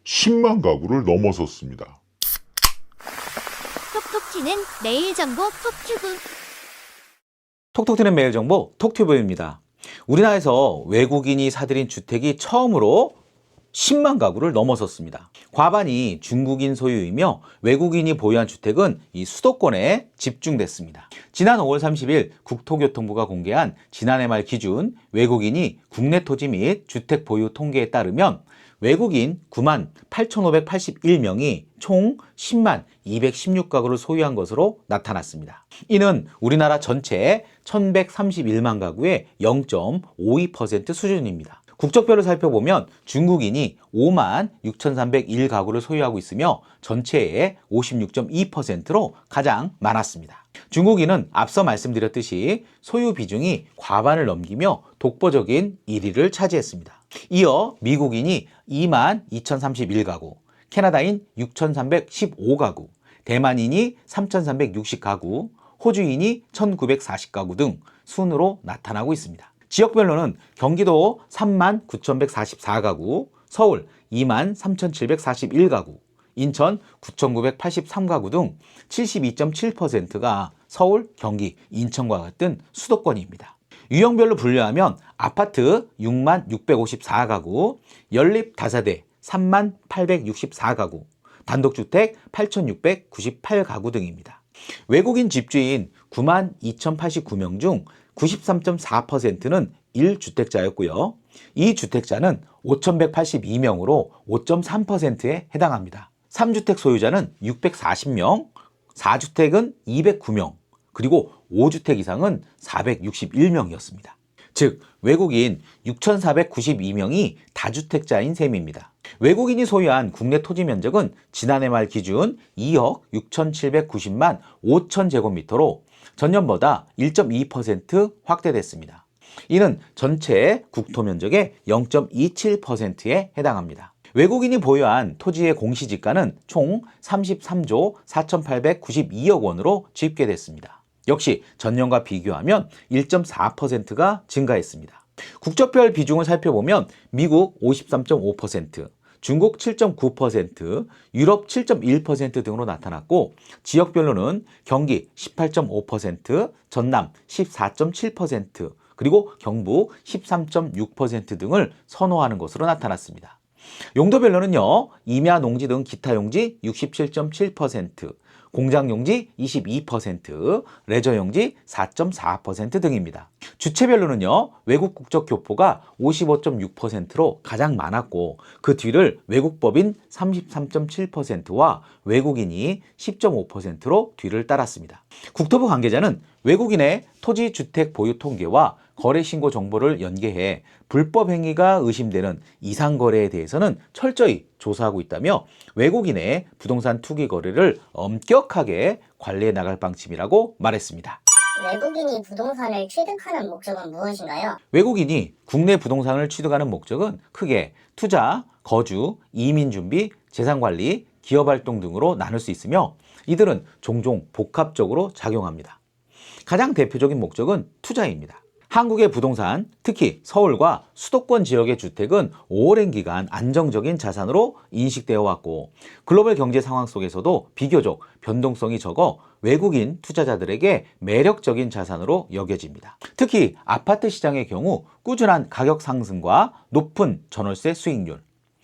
10만 가구를 넘어섰습니다. 톡톡 튀는 매일 정보 톡튜브. 톡톡 튀는 매일 정보 톡튜브입니다. 우리나라에서 외국인이 사들인 주택이 처음으로 10만 가구를 넘어섰습니다. 과반이 중국인 소유이며 외국인이 보유한 주택은 이 수도권에 집중됐습니다. 지난 5월 30일 국토교통부가 공개한 지난해 말 기준 외국인이 국내 토지 및 주택 보유 통계에 따르면 외국인 9만 8,581명이 총 10만 216가구를 소유한 것으로 나타났습니다. 이는 우리나라 전체의 1,131만 가구의 0.52% 수준입니다. 국적별로 살펴보면 중국인이 5만 6,301가구를 소유하고 있으며 전체의 56.2%로 가장 많았습니다. 중국인은 앞서 말씀드렸듯이 소유 비중이 과반을 넘기며 독보적인 1위를 차지했습니다. 이어 미국인이 2만 2,031가구, 캐나다인 6,315가구, 대만인이 3,360가구, 호주인이 1,940가구 등 순으로 나타나고 있습니다. 지역별로는 경기도 3만 9,144가구, 서울 2만 3,741가구, 인천 9,983가구 등 72.7%가 서울, 경기, 인천과 같은 수도권입니다. 유형별로 분류하면 아파트 6만 654가구, 연립 다세대 3만 864가구, 단독주택 8,698가구 등입니다. 외국인 집주인 9만 2,089명 중 93.4%는 1주택자였고요. 이 주택자는 5,182명으로 5.3%에 해당합니다. 3주택 소유자는 640명, 4주택은 209명, 그리고 5주택 이상은 461명이었습니다. 즉 외국인 6,492명이 다주택자인 셈입니다. 외국인이 소유한 국내 토지 면적은 지난해 말 기준 2억 6,790만 5천 제곱미터로 전년보다 1.2% 확대됐습니다. 이는 전체 국토 면적의 0.27%에 해당합니다. 외국인이 보유한 토지의 공시지가는 총 33조 4,892억 원으로 집계됐습니다. 역시 전년과 비교하면 1.4%가 증가했습니다. 국적별 비중을 살펴보면 미국 53.5%, 중국 7.9%, 유럽 7.1% 등으로 나타났고 지역별로는 경기 18.5%, 전남 14.7%, 그리고 경북 13.6% 등을 선호하는 것으로 나타났습니다. 용도별로는요, 임야 농지 등 기타 용지 67.7%, 공장 용지 22%, 레저 용지 4.4% 등입니다. 주체별로는요, 외국 국적 교포가 55.6%로 가장 많았고 그 뒤를 외국법인 33.7%와 외국인이 10.5%로 뒤를 따랐습니다. 국토부 관계자는 외국인의 토지 주택 보유 통계와 거래 신고 정보를 연계해 불법 행위가 의심되는 이상 거래에 대해서는 철저히 조사하고 있다며 외국인의 부동산 투기 거래를 엄격하게 관리해 나갈 방침이라고 말했습니다. 외국인이 부동산을 취득하는 목적은 무엇인가요? 외국인이 국내 부동산을 취득하는 목적은 크게 투자, 거주, 이민 준비, 재산 관리, 기업 활동 등으로 나눌 수 있으며 이들은 종종 복합적으로 작용합니다. 가장 대표적인 목적은 투자입니다. 한국의 부동산, 특히 서울과 수도권 지역의 주택은 오랜 기간 안정적인 자산으로 인식되어 왔고 글로벌 경제 상황 속에서도 비교적 변동성이 적어 외국인 투자자들에게 매력적인 자산으로 여겨집니다. 특히 아파트 시장의 경우 꾸준한 가격 상승과 높은 전월세 수익률,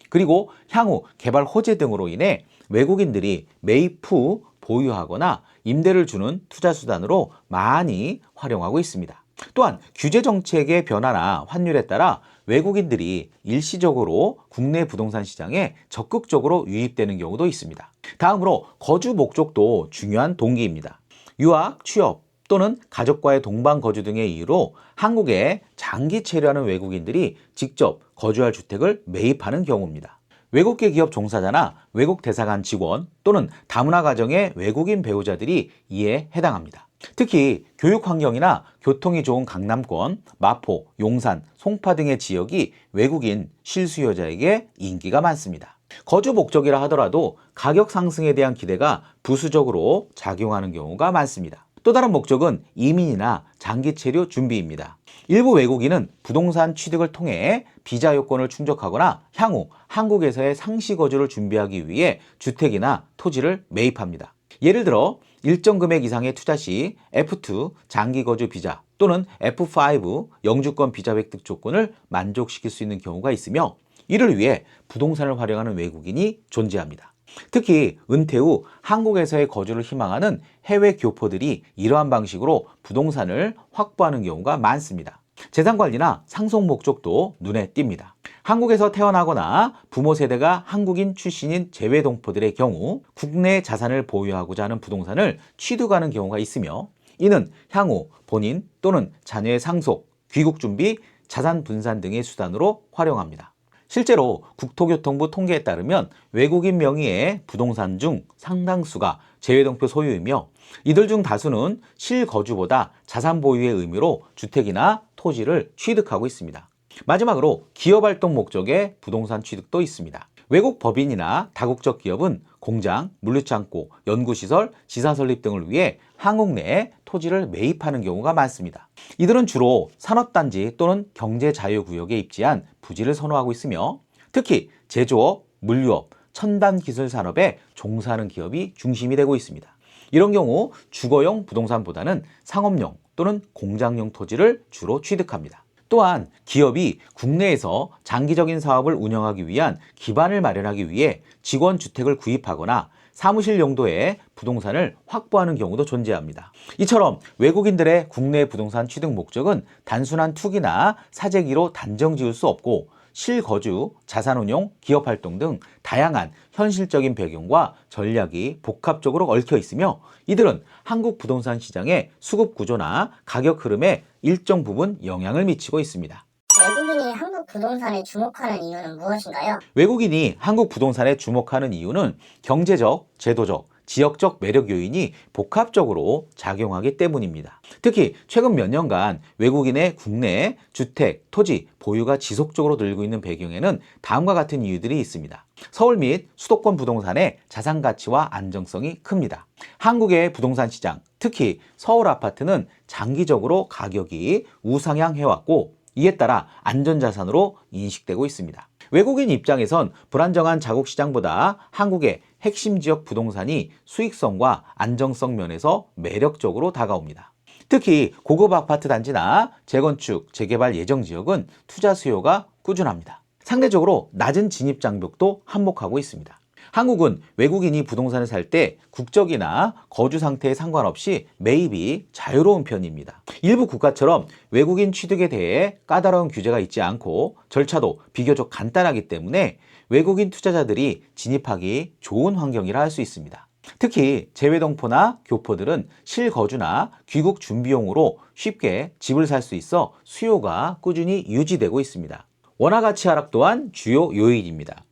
그리고 향후 개발 호재 등으로 인해 외국인들이 매입 후 보유하거나 임대를 주는 투자 수단으로 많이 활용하고 있습니다. 또한 규제 정책의 변화나 환율에 따라 외국인들이 일시적으로 국내 부동산 시장에 적극적으로 유입되는 경우도 있습니다. 다음으로 거주 목적도 중요한 동기입니다. 유학, 취업 또는 가족과의 동반 거주 등의 이유로 한국에 장기 체류하는 외국인들이 직접 거주할 주택을 매입하는 경우입니다. 외국계 기업 종사자나 외국 대사관 직원 또는 다문화 가정의 외국인 배우자들이 이에 해당합니다. 특히 교육 환경이나 교통이 좋은 강남권, 마포, 용산, 송파 등의 지역이 외국인 실수요자에게 인기가 많습니다. 거주 목적이라 하더라도 가격 상승에 대한 기대가 부수적으로 작용하는 경우가 많습니다. 또 다른 목적은 이민이나 장기 체류 준비입니다. 일부 외국인은 부동산 취득을 통해 비자 요건을 충족하거나 향후 한국에서의 상시 거주를 준비하기 위해 주택이나 토지를 매입합니다. 예를 들어 일정 금액 이상의 투자 시 F2 장기 거주 비자 또는 F5 영주권 비자 획득 조건을 만족시킬 수 있는 경우가 있으며, 이를 위해 부동산을 활용하는 외국인이 존재합니다. 특히 은퇴 후 한국에서의 거주를 희망하는 해외 교포들이 이러한 방식으로 부동산을 확보하는 경우가 많습니다. 재산관리나 상속 목적도 눈에 띕니다. 한국에서 태어나거나 부모 세대가 한국인 출신인 재외동포들의 경우 국내 자산을 보유하고자 하는 부동산을 취득하는 경우가 있으며, 이는 향후 본인 또는 자녀의 상속, 귀국 준비, 자산 분산 등의 수단으로 활용합니다. 실제로 국토교통부 통계에 따르면 외국인 명의의 부동산 중 상당수가 재외동포 소유이며, 이들 중 다수는 실거주보다 자산 보유의 의미로 주택이나 토지를 취득하고 있습니다. 마지막으로 기업활동 목적의 부동산 취득도 있습니다. 외국 법인이나 다국적 기업은 공장, 물류창고, 연구시설, 지사 설립 등을 위해 한국 내에 토지를 매입하는 경우가 많습니다. 이들은 주로 산업단지 또는 경제자유구역에 입지한 부지를 선호하고 있으며, 특히 제조업, 물류업, 첨단기술 산업에 종사하는 기업이 중심이 되고 있습니다. 이런 경우 주거용 부동산보다는 상업용 또는 공장용 토지를 주로 취득합니다. 또한 기업이 국내에서 장기적인 사업을 운영하기 위한 기반을 마련하기 위해 직원 주택을 구입하거나 사무실 용도의 부동산을 확보하는 경우도 존재합니다. 이처럼 외국인들의 국내 부동산 취득 목적은 단순한 투기나 사재기로 단정 지을 수 없고, 실거주, 자산운용, 기업활동 등 다양한 현실적인 배경과 전략이 복합적으로 얽혀 있으며, 이들은 한국 부동산 시장의 수급 구조나 가격 흐름에 일정 부분 영향을 미치고 있습니다. 외국인이 한국 부동산에 주목하는 이유는 무엇인가요? 외국인이 한국 부동산에 주목하는 이유는 경제적, 제도적, 지역적 매력 요인이 복합적으로 작용하기 때문입니다. 특히 최근 몇 년간 외국인의 국내 주택, 토지 보유가 지속적으로 늘고 있는 배경에는 다음과 같은 이유들이 있습니다. 서울 및 수도권 부동산의 자산 가치와 안정성이 큽니다. 한국의 부동산 시장, 특히 서울 아파트는 장기적으로 가격이 우상향해왔고, 이에 따라 안전자산으로 인식되고 있습니다. 외국인 입장에선 불안정한 자국 시장보다 한국의 핵심 지역 부동산이 수익성과 안정성 면에서 매력적으로 다가옵니다. 특히 고급 아파트 단지나 재건축, 재개발 예정 지역은 투자 수요가 꾸준합니다. 상대적으로 낮은 진입 장벽도 한몫하고 있습니다. 한국은 외국인이 부동산을 살 때 국적이나 거주 상태에 상관없이 매입이 자유로운 편입니다. 일부 국가처럼 외국인 취득에 대해 까다로운 규제가 있지 않고 절차도 비교적 간단하기 때문에 외국인 투자자들이 진입하기 좋은 환경이라 할 수 있습니다. 특히 재외동포나 교포들은 실거주나 귀국 준비용으로 쉽게 집을 살 수 있어 수요가 꾸준히 유지되고 있습니다. 원화 가치 하락 또한 주요 요인입니다.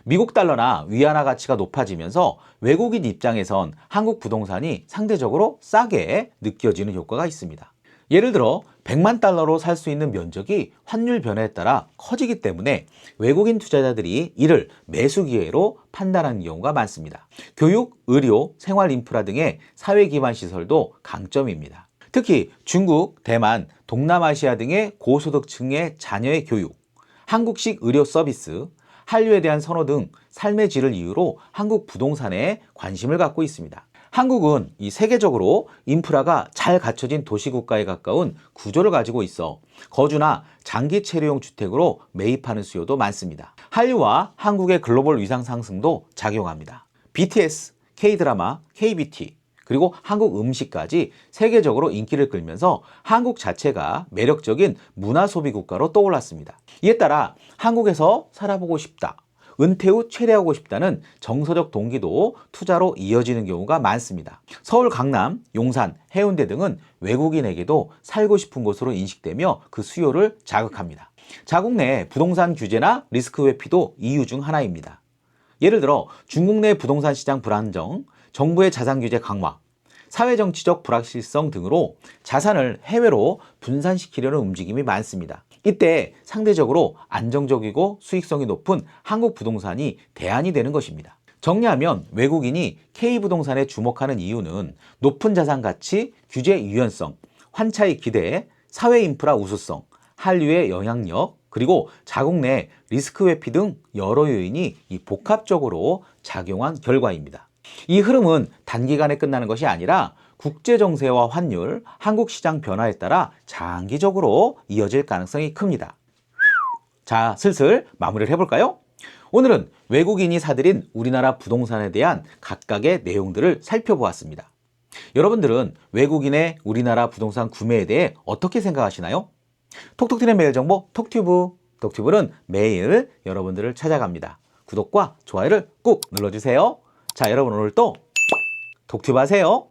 미국 달러나 위안화 가치가 높아지면서 외국인 입장에선 한국 부동산이 상대적으로 싸게 느껴지는 효과가 있습니다. 예를 들어 100만 달러로 살 수 있는 면적이 환율 변화에 따라 커지기 때문에 외국인 투자자들이 이를 매수 기회로 판단하는 경우가 많습니다. 교육, 의료, 생활 인프라 등의 사회 기반 시설도 강점입니다. 특히 중국, 대만, 동남아시아 등의 고소득층의 자녀의 교육, 한국식 의료 서비스, 한류에 대한 선호 등 삶의 질을 이유로 한국 부동산에 관심을 갖고 있습니다. 한국은 이 세계적으로 인프라가 잘 갖춰진 도시국가에 가까운 구조를 가지고 있어 거주나 장기 체류용 주택으로 매입하는 수요도 많습니다. 한류와 한국의 글로벌 위상 상승도 작용합니다. BTS, K-드라마, KBT, 그리고 한국 음식까지 세계적으로 인기를 끌면서 한국 자체가 매력적인 문화 소비 국가로 떠올랐습니다. 이에 따라 한국에서 살아보고 싶다, 은퇴 후 체류하고 싶다는 정서적 동기도 투자로 이어지는 경우가 많습니다. 서울, 강남, 용산, 해운대 등은 외국인에게도 살고 싶은 곳으로 인식되며 그 수요를 자극합니다. 자국 내 부동산 규제나 리스크 회피도 이유 중 하나입니다. 예를 들어 중국 내 부동산 시장 불안정, 정부의 자산 규제 강화, 사회정치적 불확실성 등으로 자산을 해외로 분산시키려는 움직임이 많습니다. 이때 상대적으로 안정적이고 수익성이 높은 한국 부동산이 대안이 되는 것입니다. 정리하면 외국인이 K부동산에 주목하는 이유는 높은 자산 가치, 규제 유연성, 환차의 기대, 사회 인프라 우수성, 한류의 영향력, 그리고 자국 내 리스크 회피 등 여러 요인이 이 복합적으로 작용한 결과입니다. 이 흐름은 단기간에 끝나는 것이 아니라 국제 정세와 환율, 한국 시장 변화에 따라 장기적으로 이어질 가능성이 큽니다. 자, 슬슬 마무리를 해볼까요? 오늘은 외국인이 사들인 우리나라 부동산에 대한 각각의 내용들을 살펴보았습니다. 여러분들은 외국인의 우리나라 부동산 구매에 대해 어떻게 생각하시나요? 톡톡 튀는 매일 정보 톡튜브. 톡튜브는 매일 여러분들을 찾아갑니다. 구독과 좋아요를 꾹 눌러주세요. 자, 여러분 오늘 또 톡튜브 하세요.